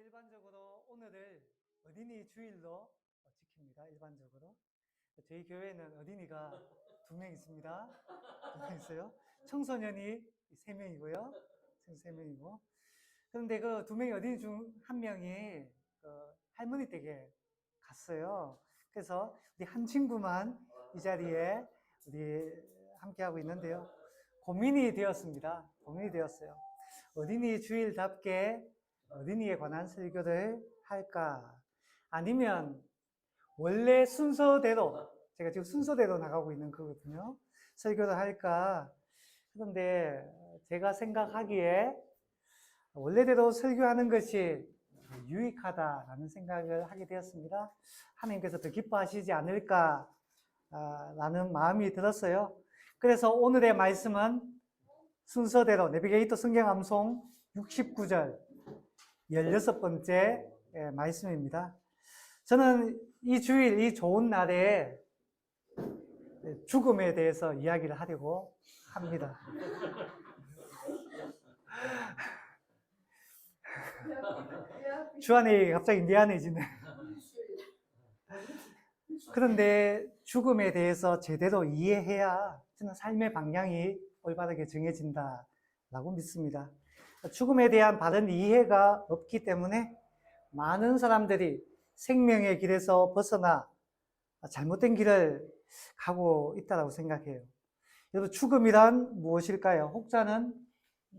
일반적으로 오늘을 어린이 주일로 지킵니다. 일반적으로. 저희 교회는 어린이가 2명 있습니다. 2명 있어요. 청소년이 3명이고요. 3명이고. 그런데 그 2명의 어린이 중 1명이 할머니 댁에 갔어요. 그래서 우리 한 친구만 이 자리에 우리 함께하고 있는데요. 고민이 되었습니다. 고민이 되었어요. 어린이 주일답게 어린이에 관한 설교를 할까? 아니면 원래 순서대로, 제가 지금 순서대로 나가고 있는 거거든요. 설교를 할까? 그런데 제가 생각하기에 원래대로 설교하는 것이 유익하다라는 생각을 하게 되었습니다. 하나님께서 더 기뻐하시지 않을까라는 마음이 들었어요. 그래서 오늘의 말씀은 순서대로 내비게이터 성경 암송 69절 16번째 말씀입니다. 저는 이 주일, 이 좋은 날에 죽음에 대해서 이야기를 하려고 합니다. 주안이 갑자기 미안해지네. 그런데 죽음에 대해서 제대로 이해해야 저는 삶의 방향이 올바르게 정해진다라고 믿습니다. 죽음에 대한 바른 이해가 없기 때문에 많은 사람들이 생명의 길에서 벗어나 잘못된 길을 가고 있다고 생각해요. 여러분, 죽음이란 무엇일까요? 혹자는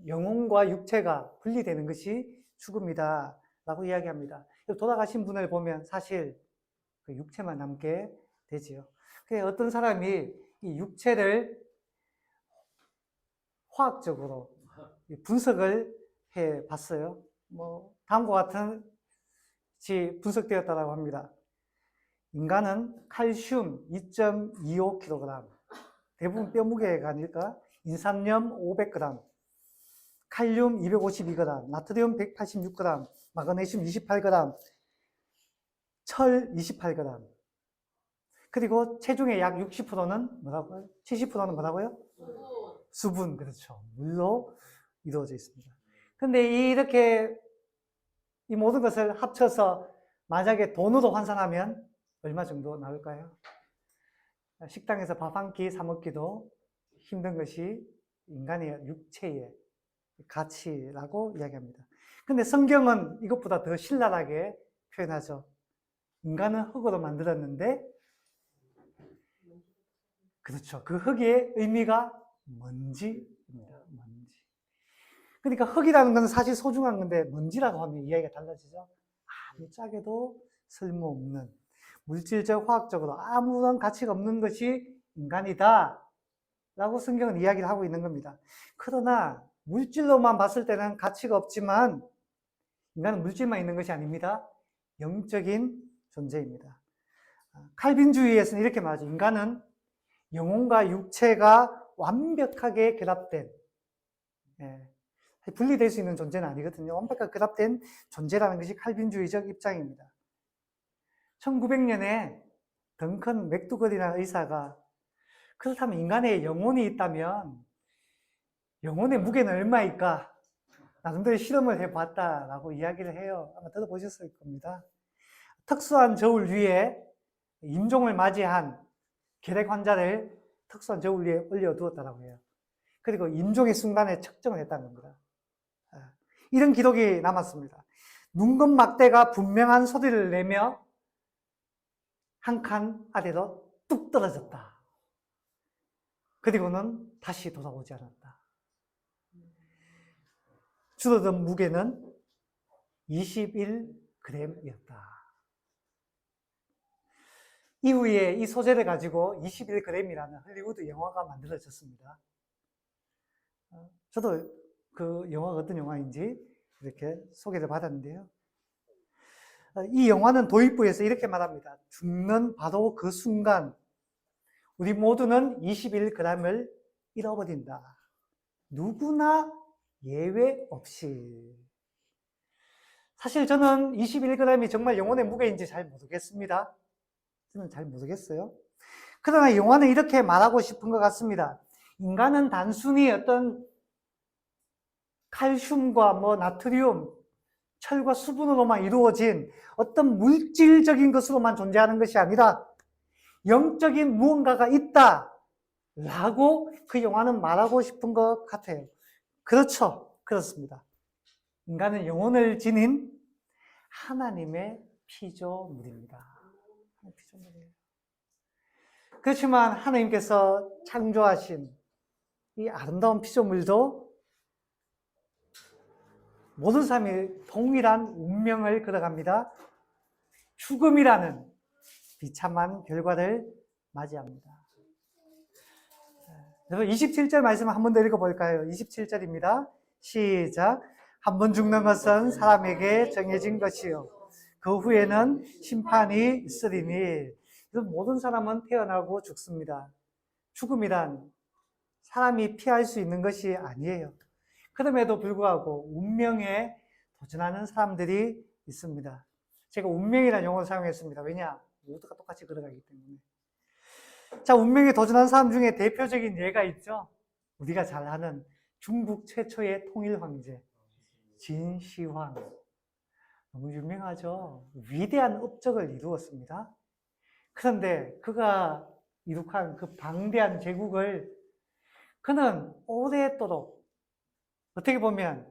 영혼과 육체가 분리되는 것이 죽음이다라고 이야기합니다. 돌아가신 분을 보면 사실 그 육체만 남게 되지요. 어떤 사람이 이 육체를 화학적으로 분석을 해 봤어요. 다음과 같은 분석되었다고 합니다. 인간은 칼슘 2.25kg, 대부분 뼈 무게가 아닐까? 인산염 500g, 칼륨 252g, 나트륨 186g, 마그네슘 28g, 철 28g. 그리고 체중의 약 60%는 뭐라고요? 70%는 뭐라고요? 수분, 그렇죠. 물로 이루어져 있습니다. 근데 이렇게 이 모든 것을 합쳐서 만약에 돈으로 환산하면 얼마 정도 나올까요? 식당에서 밥 한 끼 사 먹기도 힘든 것이 인간의 육체의 가치라고 이야기합니다. 근데 성경은 이것보다 더 신랄하게 표현하죠. 인간은 흙으로 만들었는데, 그렇죠. 그 흙의 의미가 먼지입니다. 먼지. 그러니까 흙이라는 건 사실 소중한 건데 먼지라고 하면 이야기가 달라지죠. 아무 짝에도 쓸모없는, 물질적, 화학적으로 아무런 가치가 없는 것이 인간이다 라고 성경은 이야기를 하고 있는 겁니다. 그러나 물질로만 봤을 때는 가치가 없지만 인간은 물질만 있는 것이 아닙니다. 영적인 존재입니다. 칼빈주의에서는 이렇게 말하죠. 인간은 영혼과 육체가 완벽하게 결합된, 분리될 수 있는 존재는 아니거든요. 완벽하게 결합된 존재라는 것이 칼빈주의적 입장입니다. 1900년에 덩컨 맥두걸이라는 의사가 그렇다면 인간의 영혼이 있다면 영혼의 무게는 얼마일까? 나름대로 실험을 해봤다라고 이야기를 해요. 아마 들어보셨을 겁니다. 특수한 저울 위에 임종을 맞이한 결핵 환자를 특수한 저울 위에 올려두었다고 해요. 그리고 임종의 순간에 측정을 했다는 겁니다. 이런 기록이 남았습니다. 눈금막대가 분명한 소리를 내며 한 칸 아래로 뚝 떨어졌다. 그리고는 다시 돌아오지 않았다. 줄어든 무게는 21g이었다. 이후에 이 소재를 가지고 21g이라는 헐리우드 영화가 만들어졌습니다. 저도 그 영화가 어떤 영화인지 이렇게 소개를 받았는데요. 이 영화는 도입부에서 이렇게 말합니다. 죽는 바로 그 순간 우리 모두는 21g을 잃어버린다. 누구나 예외 없이. 사실 저는 21g이 정말 영혼의 무게인지 잘 모르겠습니다. 저는 잘 모르겠어요. 그러나 영화는 이렇게 말하고 싶은 것 같습니다. 인간은 단순히 어떤 칼슘과 나트륨, 철과 수분으로만 이루어진 어떤 물질적인 것으로만 존재하는 것이 아니라 영적인 무언가가 있다 라고 그 영화는 말하고 싶은 것 같아요. 그렇죠. 그렇습니다. 인간은 영혼을 지닌 하나님의 피조물입니다. 피조물이에요. 그렇지만 하나님께서 창조하신 이 아름다운 피조물도 모든 사람이 동일한 운명을 걸어갑니다. 죽음이라는 비참한 결과를 맞이합니다. 여러분 27절 말씀 한 번 더 읽어볼까요? 27절입니다. 시작. 한 번 죽는 것은 사람에게 정해진 것이요 그 후에는 심판이 있으리니. 모든 사람은 태어나고 죽습니다. 죽음이란 사람이 피할 수 있는 것이 아니에요. 그럼에도 불구하고 운명에 도전하는 사람들이 있습니다. 제가 운명이라는 용어를 사용했습니다. 왜냐? 모두가 똑같이 걸어가기 때문에. 자, 운명에 도전한 사람 중에 대표적인 예가 있죠. 우리가 잘 아는 중국 최초의 통일 황제 진시황. 너무 유명하죠. 위대한 업적을 이루었습니다. 그런데 그가 이룩한 그 방대한 제국을 그는 오래도록 어떻게 보면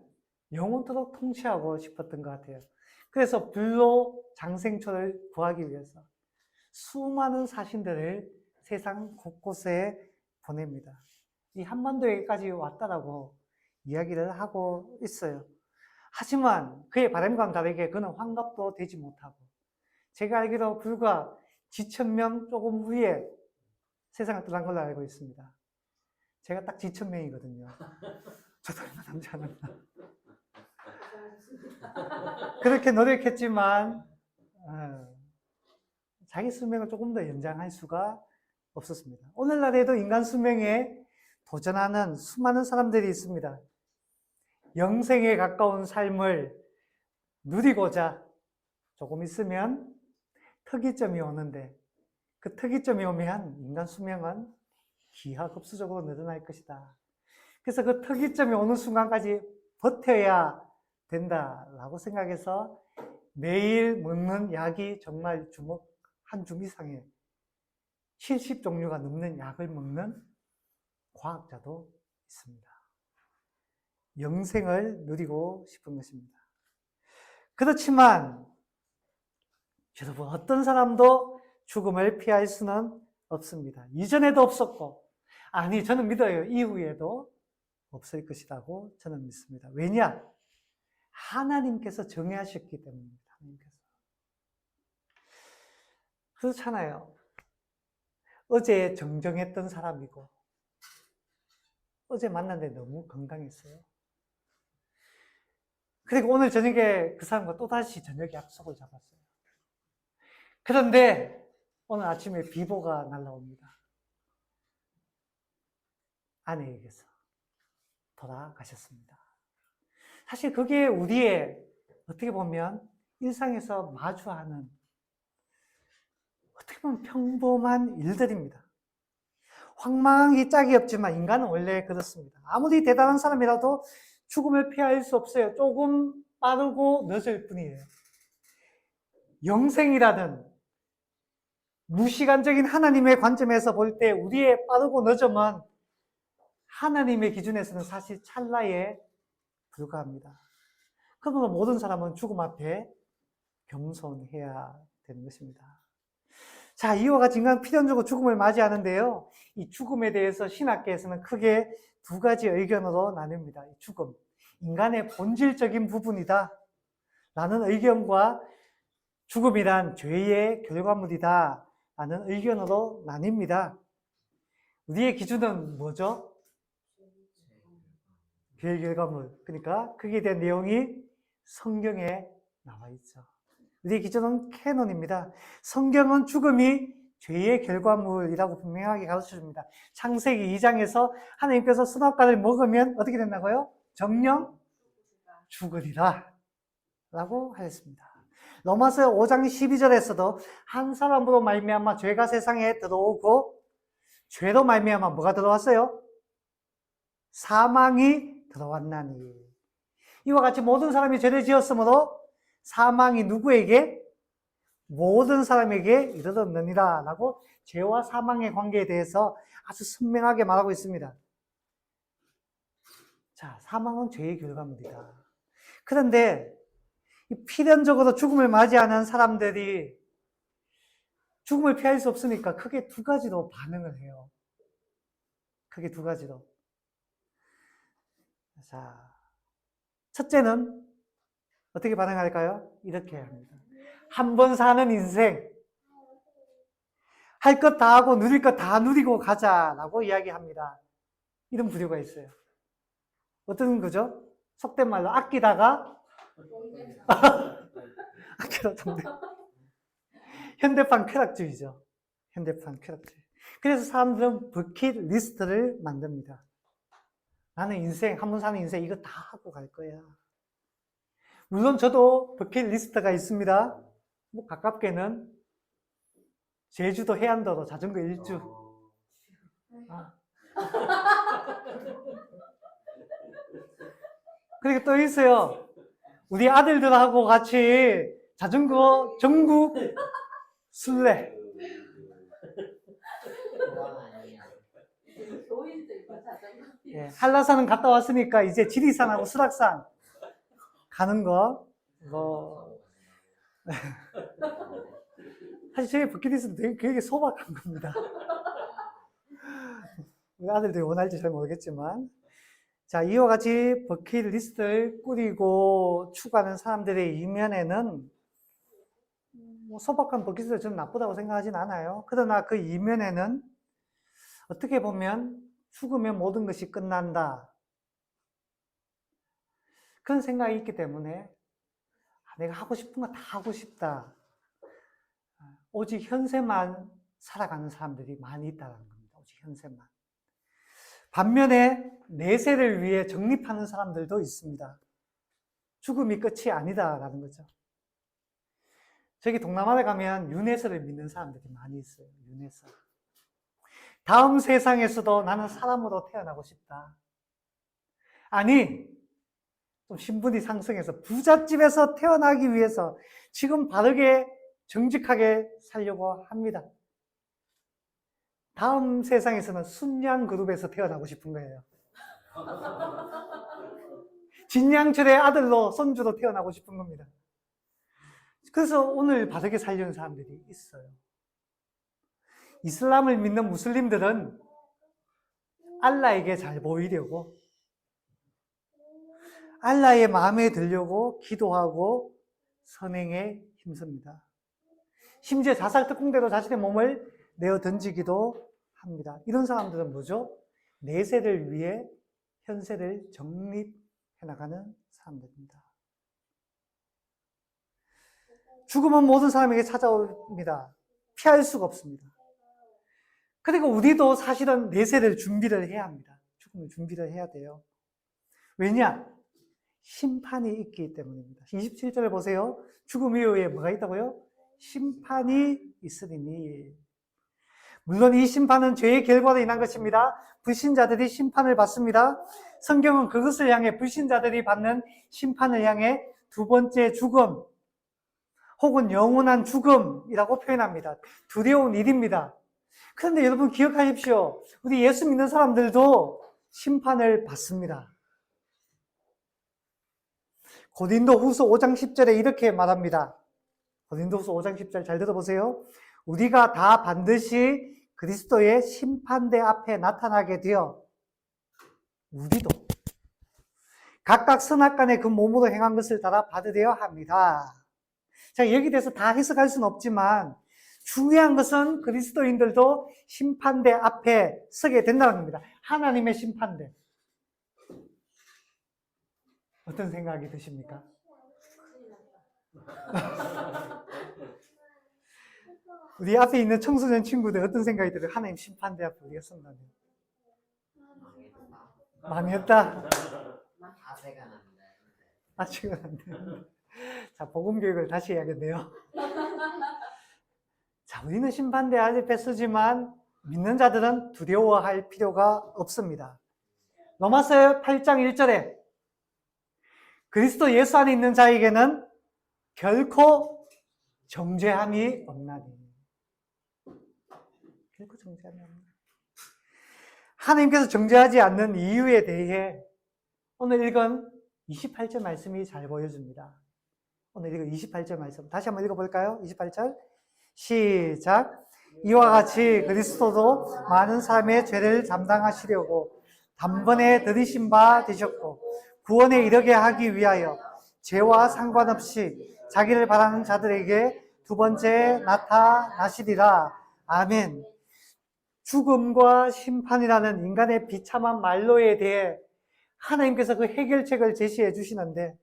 영원토록 통치하고 싶었던 것 같아요. 그래서 불로 장생초를 구하기 위해서 수많은 사신들을 세상 곳곳에 보냅니다. 이 한반도에까지 왔다라고 이야기를 하고 있어요. 하지만 그의 바람과는 다르게 그는 환갑도 되지 못하고 제가 알기로 불과 지천명 조금 후에 세상을 떠난 걸로 알고 있습니다. 제가 딱 지천명이거든요. 저도 얼마 남지 않았나. 그렇게 노력했지만 자기 수명을 조금 더 연장할 수가 없었습니다. 오늘날에도 인간 수명에 도전하는 수많은 사람들이 있습니다. 영생에 가까운 삶을 누리고자 조금 있으면 특이점이 오는데 그 특이점이 오면 인간 수명은 기하급수적으로 늘어날 것이다. 그래서 그 특이점이 오는 순간까지 버텨야 된다라고 생각해서 매일 먹는 약이 정말 주먹 한 줌 이상의 70종류가 넘는 약을 먹는 과학자도 있습니다. 영생을 누리고 싶은 것입니다. 그렇지만 여러분 어떤 사람도 죽음을 피할 수는 없습니다. 이전에도 없었고 아니 저는 믿어요. 이후에도 없을 것이라고 저는 믿습니다. 왜냐? 하나님께서 정하셨기 때문입니다. 하나님께서. 그렇잖아요. 어제 정정했던 사람이고 어제 만났는데 너무 건강했어요. 그리고 오늘 저녁에 그 사람과 또다시 저녁 약속을 잡았어요. 그런데 오늘 아침에 비보가 날라옵니다. 아내에게서 돌아가셨습니다. 사실 그게 우리의 어떻게 보면 일상에서 마주하는 어떻게 보면 평범한 일들입니다. 황망이 짝이 없지만 인간은 원래 그렇습니다. 아무리 대단한 사람이라도 죽음을 피할 수 없어요. 조금 빠르고 늦을 뿐이에요. 영생이라는 무시간적인 하나님의 관점에서 볼 때 우리의 빠르고 늦음은 하나님의 기준에서는 사실 찰나에 불과합니다. 그러므로 모든 사람은 죽음 앞에 겸손해야 되는 것입니다. 자, 이와 같이 인간 필연적으로 죽음을 맞이하는데요. 이 죽음에 대해서 신학계에서는 크게 두 가지 의견으로 나뉩니다. 죽음, 인간의 본질적인 부분이다 라는 의견과 죽음이란 죄의 결과물이다 라는 의견으로 나뉩니다. 우리의 기준은 뭐죠? 죄의 결과물. 그러니까 거기에 대한 내용이 성경에 나와 있죠. 우리의 기준은 캐논입니다. 성경은 죽음이 죄의 결과물이라고 분명하게 가르쳐줍니다. 창세기 2장에서 하나님께서 선악과를 먹으면 어떻게 된다고요? 정령 죽으리라 라고 하였습니다. 로마서 5장 12절에서도 한 사람으로 말미암아 죄가 세상에 들어오고 죄로 말미암아 뭐가 들어왔어요? 사망이 들어왔나니. 이와 같이 모든 사람이 죄를 지었으므로 사망이 누구에게? 모든 사람에게 이르렀느니라 라고 죄와 사망의 관계에 대해서 아주 선명하게 말하고 있습니다. 자, 사망은 죄의 결과물이다. 그런데 필연적으로 죽음을 맞이하는 사람들이 죽음을 피할 수 없으니까 크게 두 가지로 반응을 해요. 크게 두 가지로. 자, 첫째는 어떻게 반응할까요? 이렇게 합니다. 한 번 사는 인생, 할 것 다 하고 누릴 것 다 누리고 가자라고 이야기합니다. 이런 부류가 있어요. 어떤 거죠? 속된 말로 아끼다가 아끼다 동대. 현대판 쾌락주의죠. 현대판 쾌락주의. 그래서 사람들은 버킷리스트를 만듭니다. 나는 인생, 한 번 사는 인생 이거 다 하고 갈 거야. 물론 저도 버킷리스트가 있습니다. 뭐 가깝게는 제주도 해안도로 자전거 일주. 그리고 또 있어요. 우리 아들들하고 같이 자전거 전국 순례. 예, 한라산은 갔다 왔으니까 이제 지리산하고 수락산 가는 거. 사실 저희 버킷리스트는 되게 소박한 겁니다. 우리 아들들이 원할지 잘 모르겠지만. 자, 이와 같이 버킷리스트를 꾸리고 추구하는 사람들의 이면에는 뭐 소박한 버킷리스트가 저는 나쁘다고 생각하진 않아요. 그러나 그 이면에는 어떻게 보면 죽으면 모든 것이 끝난다. 그런 생각이 있기 때문에 내가 하고 싶은 거 다 하고 싶다. 오직 현세만 살아가는 사람들이 많이 있다는 겁니다. 오직 현세만. 반면에 내세를 위해 적립하는 사람들도 있습니다. 죽음이 끝이 아니다라는 거죠. 저기 동남아에 가면 윤회설을 믿는 사람들이 많이 있어요. 윤회설. 다음 세상에서도 나는 사람으로 태어나고 싶다. 아니, 좀 신분이 상승해서 부잣집에서 태어나기 위해서 지금 바르게 정직하게 살려고 합니다. 다음 세상에서는 순양 그룹에서 태어나고 싶은 거예요. 진양철의 아들로 손주로 태어나고 싶은 겁니다. 그래서 오늘 바르게 살려는 사람들이 있어요. 이슬람을 믿는 무슬림들은 알라에게 잘 보이려고, 알라의 마음에 들려고 기도하고 선행에 힘씁니다. 심지어 자살 특공대로 자신의 몸을 내어 던지기도 합니다. 이런 사람들은 뭐죠? 내세를 위해 현세를 정립해 나가는 사람들입니다. 죽음은 모든 사람에게 찾아옵니다. 피할 수가 없습니다. 그리고 우리도 사실은 내세를 준비를 해야 합니다. 죽음을 준비를 해야 돼요. 왜냐? 심판이 있기 때문입니다. 27절에 보세요. 죽음 이후에 뭐가 있다고요? 심판이 있으리니. 물론 이 심판은 죄의 결과로 인한 것입니다. 불신자들이 심판을 받습니다. 성경은 그것을 향해, 불신자들이 받는 심판을 향해 두 번째 죽음 혹은 영원한 죽음이라고 표현합니다. 두려운 일입니다. 그런데 여러분 기억하십시오. 우리 예수 믿는 사람들도 심판을 받습니다. 고린도후서 5장 10절에 이렇게 말합니다. 고린도후서 5장 10절 잘 들어보세요. 우리가 다 반드시 그리스도의 심판대 앞에 나타나게 되어 우리도 각각 선악간에 그 몸으로 행한 것을 따라 받으려 합니다. 자, 여기 대해서 다 해석할 수는 없지만 중요한 것은 그리스도인들도 심판대 앞에 서게 된다는 겁니다. 하나님의 심판대. 어떤 생각이 드십니까? 우리 앞에 있는 청소년 친구들 어떤 생각이 들어요? 하나님 심판대 앞에 우리가 선다면. 망했다. 아직은 안 되는데. 자, 복음 교육을 다시 해야겠네요. 자, 우리는 심판대 앞에 서지만 믿는 자들은 두려워할 필요가 없습니다. 로마서 8장 1절에 그리스도 예수 안에 있는 자에게는 결코 정죄함이 없나니. 결코 정죄함이 없나니. 하나님께서 정죄하지 않는 이유에 대해 오늘 읽은 28절 말씀이 잘 보여줍니다. 오늘 읽은 28절 말씀 다시 한번 읽어볼까요? 28절 시작. 이와 같이 그리스도도 많은 사람의 죄를 담당하시려고 단번에 들이신 바 되셨고 구원에 이르게 하기 위하여 죄와 상관없이 자기를 바라는 자들에게 두 번째 나타나시리라. 아멘. 죽음과 심판이라는 인간의 비참한 말로에 대해 하나님께서 그 해결책을 제시해 주시는데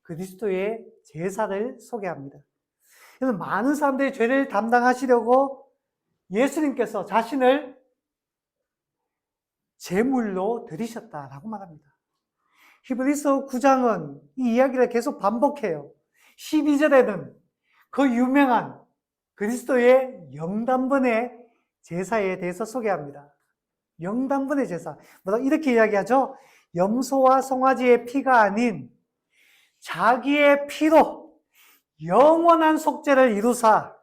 그리스도의 제사를 소개합니다. 그래서 많은 사람들의 죄를 담당하시려고 예수님께서 자신을 제물로 드리셨다라고 말합니다. 히브리서 9장은 이 이야기를 계속 반복해요. 12절에는 그 유명한 그리스도의 영단번의 제사에 대해서 소개합니다. 영단번의 제사. 이렇게 이야기하죠. 염소와 송아지의 피가 아닌 자기의 피로 영원한 속죄를 이루사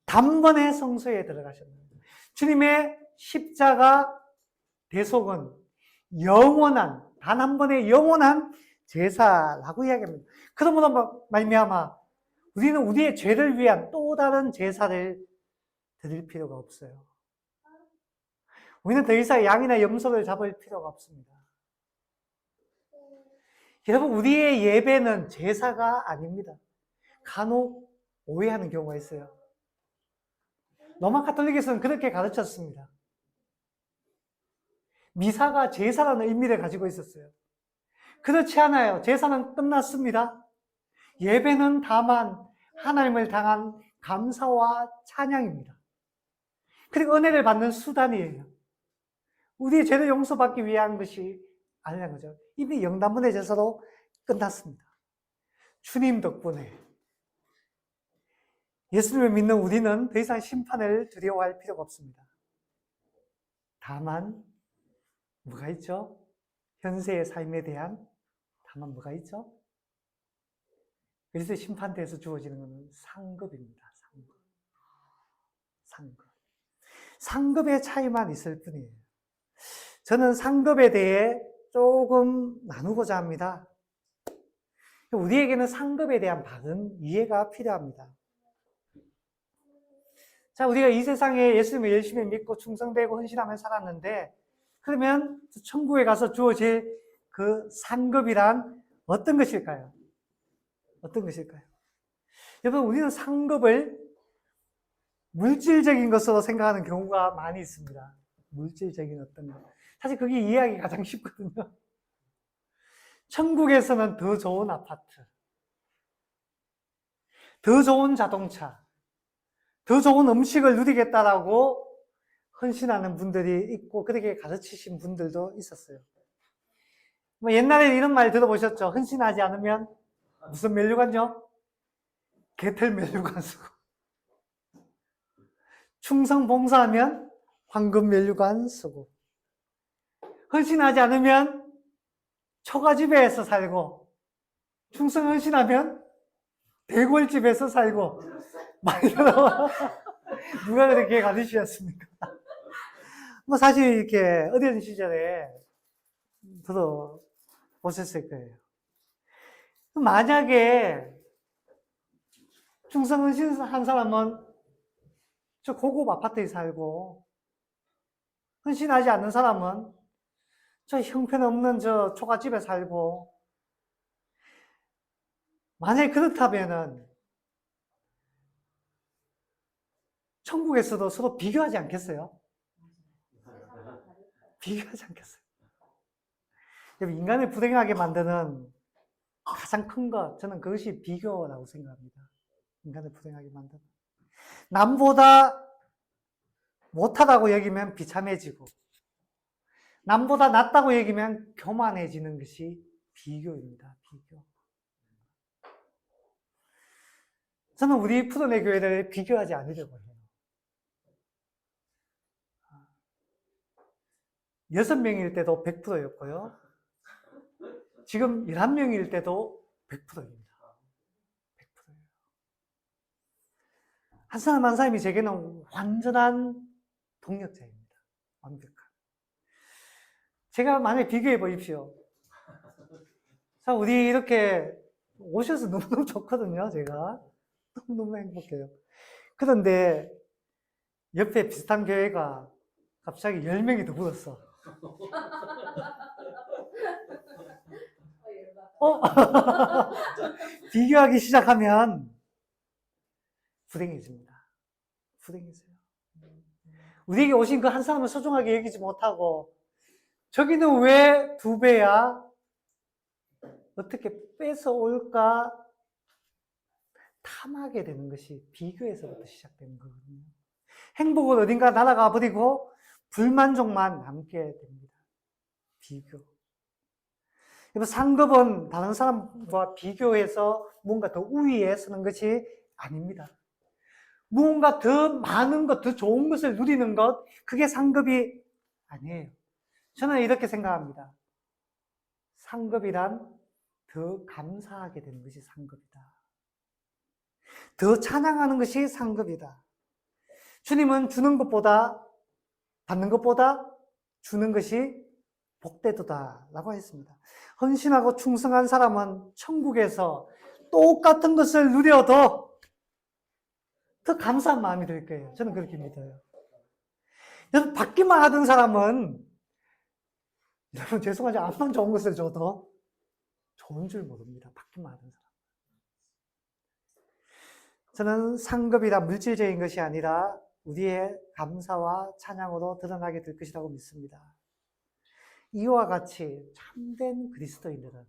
단번에 성소에 들어가셨습니다. 주님의 십자가 대속은 영원한, 단 한 번의 영원한 제사라고 이야기합니다. 그러므로 말미암아 우리는 우리의 죄를 위한 또 다른 제사를 드릴 필요가 없어요. 우리는 더 이상 양이나 염소를 잡을 필요가 없습니다. 여러분, 우리의 예배는 제사가 아닙니다. 간혹 오해하는 경우가 있어요. 로마 가톨릭에서는 그렇게 가르쳤습니다. 미사가 제사라는 의미를 가지고 있었어요. 그렇지 않아요. 제사는 끝났습니다. 예배는 다만 하나님을 향한 감사와 찬양입니다. 그리고 은혜를 받는 수단이에요. 우리의 죄를 용서받기 위한 것이 아니라는 거죠. 이미 영단번의 제사로 끝났습니다. 주님 덕분에 예수님을 믿는 우리는 더 이상 심판을 두려워할 필요가 없습니다. 다만 뭐가 있죠? 현세의 삶에 대한 다만 뭐가 있죠? 그래서 심판대에서 주어지는 것은 상급입니다. 상급. 상급의 차이만 있을 뿐이에요. 저는 상급에 대해 조금 나누고자 합니다. 우리에게는 상급에 대한 바른 이해가 필요합니다. 자, 우리가 이 세상에 예수님을 열심히 믿고 충성되고 헌신하며 살았는데, 그러면 천국에 가서 주어질 그 상급이란 어떤 것일까요? 어떤 것일까요? 여러분, 우리는 상급을 물질적인 것으로 생각하는 경우가 많이 있습니다. 물질적인 어떤 것. 사실 그게 이해하기 가장 쉽거든요. 천국에서는 더 좋은 아파트, 더 좋은 자동차, 더 좋은 음식을 누리겠다라고 헌신하는 분들이 있고 그렇게 가르치신 분들도 있었어요. 옛날에 이런 말 들어보셨죠? 헌신하지 않으면 무슨 면류관요? 개털 면류관 쓰고 충성 봉사하면 황금 면류관 쓰고 헌신하지 않으면 초가집에서 살고 충성 헌신하면 대골집에서 살고 누가 그렇게 가르치셨습니까? 사실 이렇게 어린 시절에 들어보셨을 거예요. 만약에 충성 헌신한 사람은 저 고급 아파트에 살고 헌신하지 않는 사람은 저 형편없는 저 초가집에 살고 만약에 그렇다면은 천국에서도 서로 비교하지 않겠어요? 비교하지 않겠어요? 인간을 불행하게 만드는 가장 큰 것, 저는 그것이 비교라고 생각합니다. 인간을 불행하게 만드는. 남보다 못하다고 여기면 비참해지고, 남보다 낫다고 여기면 교만해지는 것이 비교입니다. 비교. 저는 우리 푸른의 교회를 비교하지 않으려고 해요. 6명일 때도 100%였고요. 지금 11명일 때도 100%입니다. 100%예요. 한 사람 한 사람이 제게는 완전한 동력자입니다. 완벽한. 제가 만약에 비교해 보십시오. 자, 우리 이렇게 오셔서 너무너무 좋거든요, 제가. 너무너무 행복해요. 그런데 옆에 비슷한 교회가 갑자기 10명이 더 불었어. 비교하기 시작하면 불행해집니다. 불행해져요. 우리에게 오신 그 한 사람을 소중하게 여기지 못하고 저기는 왜 2배야? 어떻게 뺏어올까? 탐하게 되는 것이 비교에서부터 시작되는 거거든요. 행복은 어딘가 날아가 버리고 불만족만 남게 됩니다. 비교. 상급은 다른 사람과 비교해서 뭔가 더 우위에 서는 것이 아닙니다. 무언가 더 많은 것, 더 좋은 것을 누리는 것, 그게 상급이 아니에요. 저는 이렇게 생각합니다. 상급이란 더 감사하게 되는 것이 상급이다. 더 찬양하는 것이 상급이다. 주님은 주는 것보다, 받는 것보다 주는 것이 복되도다 라고 했습니다. 헌신하고 충성한 사람은 천국에서 똑같은 것을 누려도 더 감사한 마음이 들 거예요. 저는 그렇게 믿어요. 여러분, 받기만 하던 사람은, 여러분, 죄송하지, 암만 좋은 것을 줘도 좋은 줄 모릅니다. 받기만 하던 사람. 저는 상급이라 물질적인 것이 아니라 우리의 감사와 찬양으로 드러나게 될 것이라고 믿습니다. 이와 같이 참된 그리스도인들은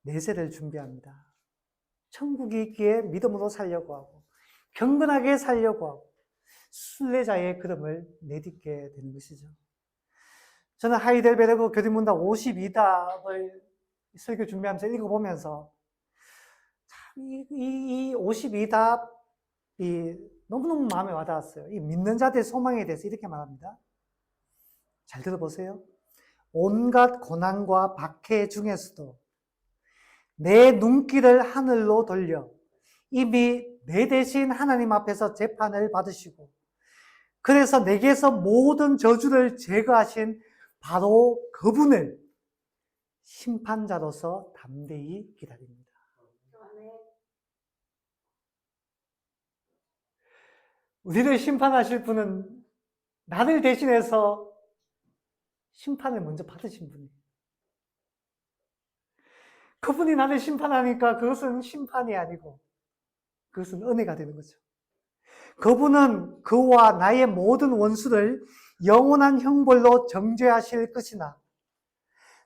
내세를 준비합니다. 천국이 있기에 믿음으로 살려고 하고 경건하게 살려고 하고 순례자의 걸음을 내딛게 되는 것이죠. 저는 하이델베르크 교리문답 52답을 설교 준비하면서 읽어보면서 참 이 52답이 너무너무 마음에 와닿았어요. 이 믿는 자들의 소망에 대해서 이렇게 말합니다. 잘 들어보세요. 온갖 고난과 박해 중에서도 내 눈길을 하늘로 돌려 이미 내 대신 하나님 앞에서 재판을 받으시고 그래서 내게서 모든 저주를 제거하신 바로 그분을 심판자로서 담대히 기다립니다. 우리를 심판하실 분은 나를 대신해서 심판을 먼저 받으신 분이에요. 그분이 나를 심판하니까 그것은 심판이 아니고 그것은 은혜가 되는 거죠. 그분은 그와 나의 모든 원수를 영원한 형벌로 정죄하실 것이나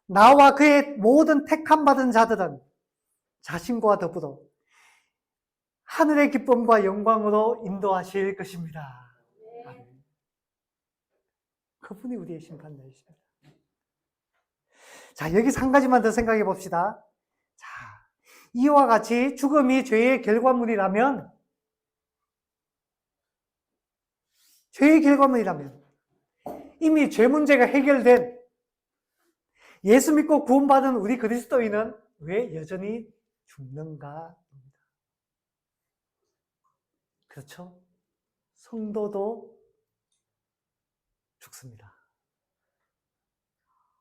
나와 그의 모든 택함받은 자들은 자신과 더불어 하늘의 기쁨과 영광으로 인도하실 것입니다. 네. 그분이 우리의 심판자이십니다. 자, 여기서 한 가지만 더 생각해 봅시다. 자, 이와 같이 죽음이 죄의 결과물이라면 이미 죄 문제가 해결된 예수 믿고 구원받은 우리 그리스도인은 왜 여전히 죽는가? 그렇죠? 성도도 죽습니다.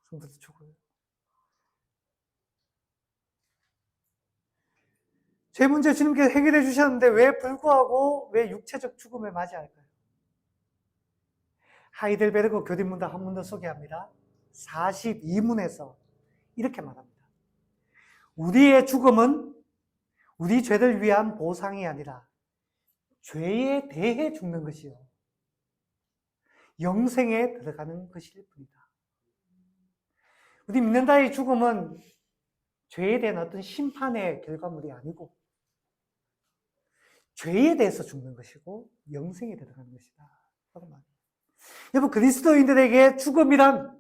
성도도 죽어요. 죄 문제 주님께서 해결해 주셨는데 왜 불구하고 왜 육체적 죽음을 맞이할까요? 하이델베르크 교리문답 한 문 더 소개합니다. 42문에서 이렇게 말합니다. 우리의 죽음은 우리 죄를 위한 보상이 아니라 죄에 대해 죽는 것이요 영생에 들어가는 것일 뿐이다. 우리 믿는 자의 죽음은 죄에 대한 어떤 심판의 결과물이 아니고 죄에 대해서 죽는 것이고 영생에 들어가는 것이다. 여러분, 그리스도인들에게 죽음이란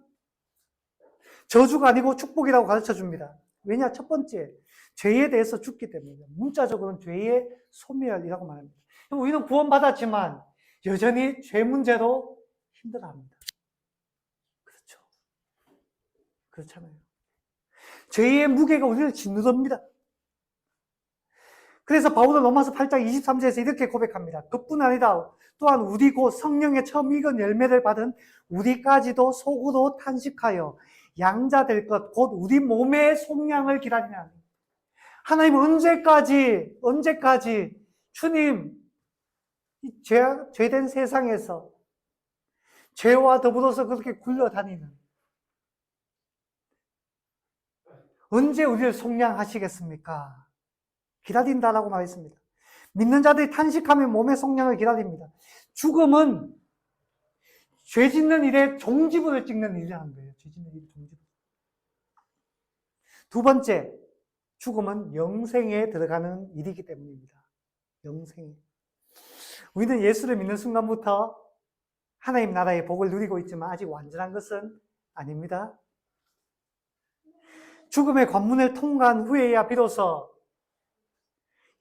저주가 아니고 축복이라고 가르쳐 줍니다. 왜냐? 첫 번째, 죄에 대해서 죽기 때문이죠. 문자적으로는 죄의 소멸이라고 말합니다. 우리는 구원받았지만 여전히 죄 문제로 힘들어합니다. 그렇죠. 그렇잖아요. 죄의 무게가 우리를 짓누릅니다. 그래서 바울은 로마서 8장 23절에서 이렇게 고백합니다. 그뿐 아니다. 또한 우리 곧 성령의 처음 익은 열매를 받은 우리까지도 속으로 탄식하여 양자 될 것 곧 우리 몸의 속량을 기다리냐. 하나님 언제까지 주님 이 죄된 세상에서 죄와 더불어서 그렇게 굴러다니는 언제 우리를 속량하시겠습니까? 기다린다라고 말했습니다. 믿는 자들이 탄식하며 몸의 속량을 기다립니다. 죽음은 죄 짓는 일에 종지부를 찍는 일이라는 거예요. 죄 짓는 일의 종지부. 두 번째, 죽음은 영생에 들어가는 일이기 때문입니다. 영생에. 우리는 예수를 믿는 순간부터 하나님 나라의 복을 누리고 있지만 아직 완전한 것은 아닙니다. 죽음의 관문을 통과한 후에야 비로소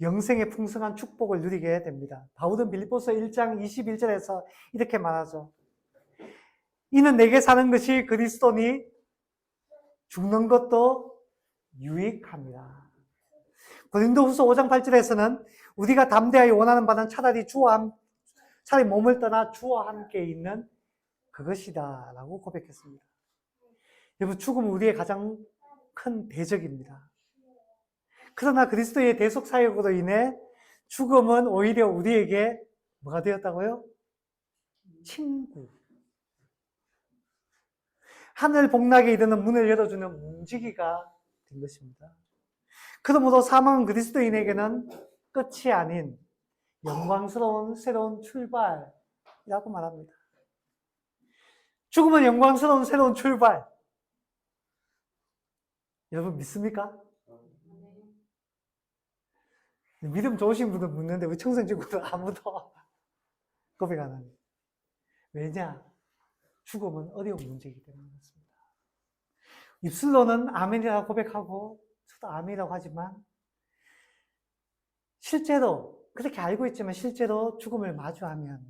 영생의 풍성한 축복을 누리게 됩니다. 바울은 빌립보서 1장 21절에서 이렇게 말하죠. 이는 내게 사는 것이 그리스도니 죽는 것도 유익합니다. 고린도후서 5장 8절에서는 우리가 담대하여 원하는 바는 차라리 몸을 떠나 주와 함께 있는 그것이다 라고 고백했습니다. 여러분, 죽음은 우리의 가장 큰 대적입니다. 그러나 그리스도의 대속 사역으로 인해 죽음은 오히려 우리에게 뭐가 되었다고요? 친구. 하늘 복락에 이르는 문을 열어주는 문지기가 된 것입니다. 그러므로 사망은 그리스도인에게는 끝이 아닌 영광스러운 새로운 출발이라고 말합니다. 죽음은 영광스러운 새로운 출발. 여러분 믿습니까? 믿음 좋으신 분은 묻는데 우리 청생 친구들 아무도 고백 안 합니다. 왜냐? 죽음은 어려운 문제이기 때문에 그렇습니다. 입술로는 아멘이라고 고백하고 저도 아멘이라고 하지만 실제로 그렇게 알고 있지만 실제로 죽음을 마주하면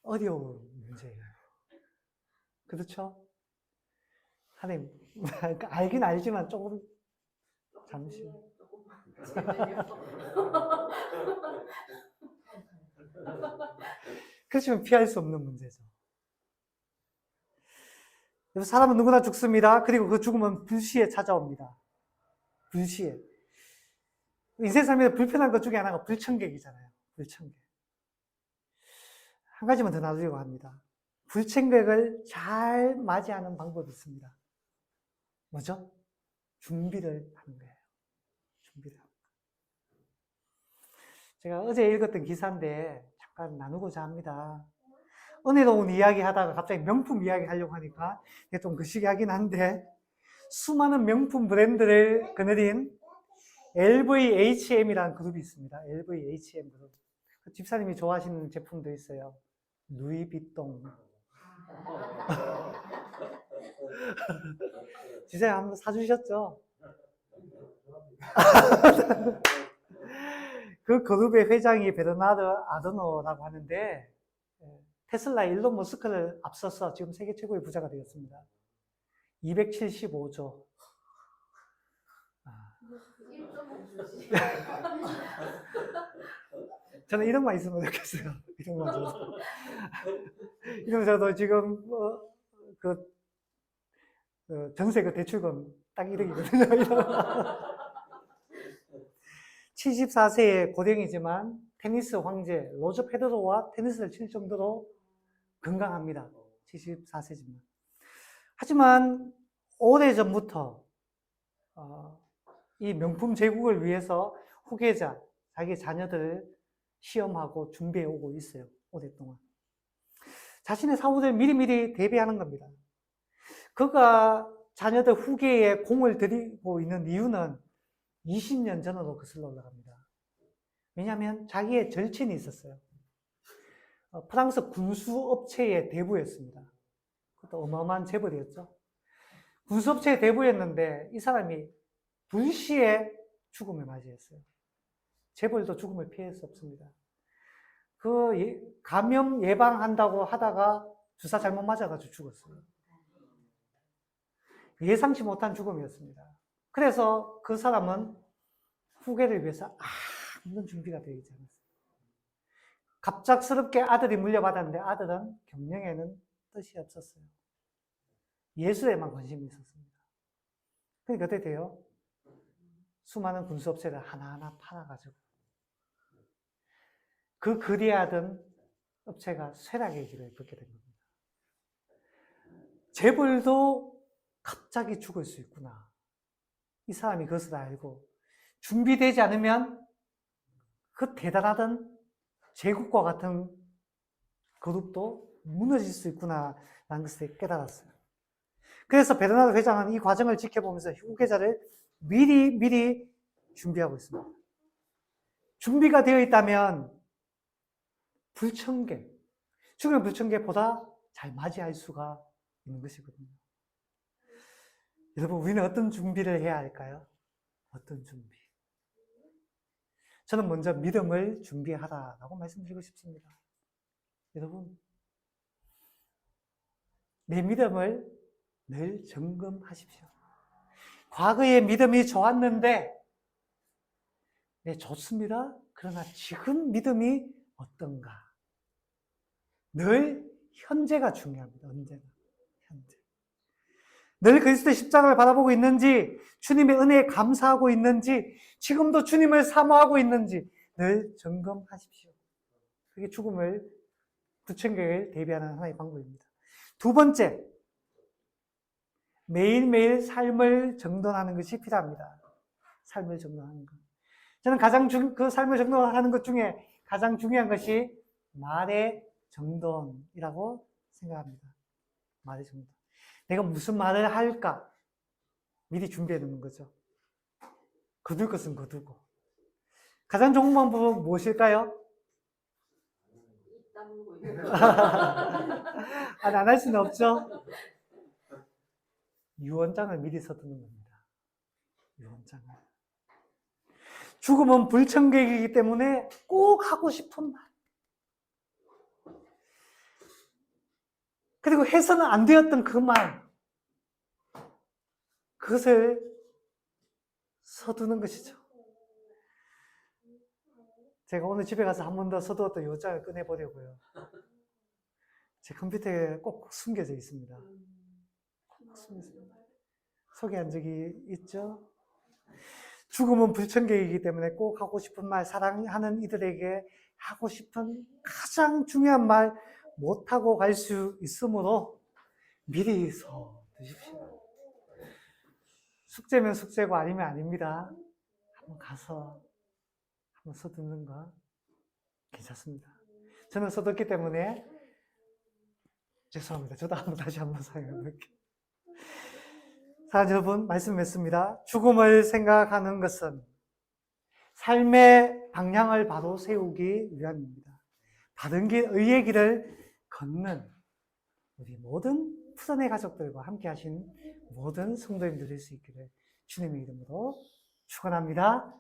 어려운 문제예요. 그렇죠? 하나님 알긴 알지만 조금 잠시 그렇지만 피할 수 없는 문제죠. 사람은 누구나 죽습니다. 그리고 그 죽음은 불시에 찾아옵니다. 불시에. 인생 삶에서 불편한 것 중에 하나가 불청객이잖아요. 불청객. 한 가지만 더 나누려고 합니다. 불청객을 잘 맞이하는 방법이 있습니다. 뭐죠? 준비를 하는 거예요. 준비를 하는 거예요. 제가 어제 읽었던 기사인데 잠깐 나누고자 합니다. 은혜로운 이야기 하다가 갑자기 명품 이야기 하려고 하니까 좀 거시기 하긴 한데 수많은 명품 브랜드를 거느린 LVHM이라는 그룹이 있습니다. LVHM 그룹. 집사님이 좋아하시는 제품도 있어요. 루이비통. 집사님 한번 사주셨죠? 그 그룹의 회장이 베르나르 아르노라고 하는데 테슬라 일론 머스크를 앞서서 지금 세계 최고의 부자가 되었습니다. 275조. 저는 이런 만 있으면 좋겠어요. 이런 만 줘서. 이러면 저도 지금 전세 그 대출금 딱 1억이거든요. 74세의 고령이지만 테니스 황제 로저 페더러와 테니스를 칠 정도로 건강합니다. 74세지만. 하지만 오래전부터 이 명품 제국을 위해서 후계자, 자기 자녀들을 시험하고 준비해 오고 있어요. 오랫동안. 자신의 사후를 미리미리 대비하는 겁니다. 그가 자녀들 후계에 공을 들이고 있는 이유는 20년 전으로 거슬러 올라갑니다. 왜냐하면 자기의 절친이 있었어요. 프랑스 군수업체의 대부였습니다. 그것도 어마어마한 재벌이었죠. 군수업체의 대부였는데 이 사람이 불시에 죽음을 맞이했어요. 재벌도 죽음을 피할 수 없습니다. 그 감염 예방한다고 하다가 주사 잘못 맞아가지고 죽었어요. 예상치 못한 죽음이었습니다. 그래서 그 사람은 후계를 위해서 아무런 준비가 되어 있지 않았어요. 갑작스럽게 아들이 물려받았는데 아들은 경영에는 뜻이 없었어요. 예술에만 관심이 있었습니다. 그러니까 어떻게 돼요? 수많은 군수업체를 하나하나 팔아가지고 그 그리하던 업체가 쇠락의 길을 걷게 된 겁니다. 재벌도 갑자기 죽을 수 있구나. 이 사람이 그것을 알고 준비되지 않으면 그 대단하던 제국과 같은 그룹도 무너질 수 있구나라는 것을 깨달았어요. 그래서 베르나르 회장은 이 과정을 지켜보면서 후계자를 미리 준비하고 있습니다. 준비가 되어 있다면 불청객, 죽은 불청객보다 잘 맞이할 수가 있는 것이거든요. 여러분, 우리는 어떤 준비를 해야 할까요? 어떤 준비? 저는 먼저 믿음을 준비하라라고 말씀드리고 싶습니다. 여러분, 내 믿음을 늘 점검하십시오. 과거의 믿음이 좋았는데, 네, 좋습니다. 그러나 지금 믿음이 어떤가? 늘 현재가 중요합니다. 언제나. 현재. 늘 그리스도의 십자가를 바라보고 있는지, 주님의 은혜에 감사하고 있는지, 지금도 주님을 사모하고 있는지 늘 점검하십시오. 그게 죽음을, 부천객을 대비하는 하나의 방법입니다. 두 번째, 매일매일 삶을 정돈하는 것이 필요합니다. 삶을 정돈하는 것. 저는 그 삶을 정돈하는 것 중에 가장 중요한 것이 말의 정돈이라고 생각합니다. 말의 정돈. 내가 무슨 말을 할까? 미리 준비해 두는 거죠. 거둘 것은 거두고. 가장 좋은 방법은 무엇일까요? 안 할 수는 없죠. 유언장을 미리 써두는 겁니다. 유언장을. 죽음은 불청객이기 때문에 꼭 하고 싶은 말. 그리고 해서는 안 되었던 그 말. 그것을 써두는 것이죠. 제가 오늘 집에 가서 한 번 더 써두었던 요장을 꺼내보려고요. 제 컴퓨터에 꼭 숨겨져 있습니다. 꼭 숨겨져 있습니다. 소개한 적이 있죠? 죽음은 불청객이기 때문에 꼭 하고 싶은 말, 사랑하는 이들에게 하고 싶은 가장 중요한 말 못하고 갈 수 있으므로 미리 써두십시오. 숙제면 숙제고 아니면 아닙니다. 한번 가서 한번 써두는 거 괜찮습니다. 저는 써뒀기 때문에 죄송합니다. 저도 다시 한번 사용해볼게요. 사랑하는 여러분, 말씀 맺습니다. 죽음을 생각하는 것은 삶의 방향을 바로 세우기 위함입니다. 바른 길, 의의 길을 걷는 우리 모든 푸른의 가족들과 함께 하신 모든 성도님들 될 수 있기를 주님의 이름으로 축원합니다.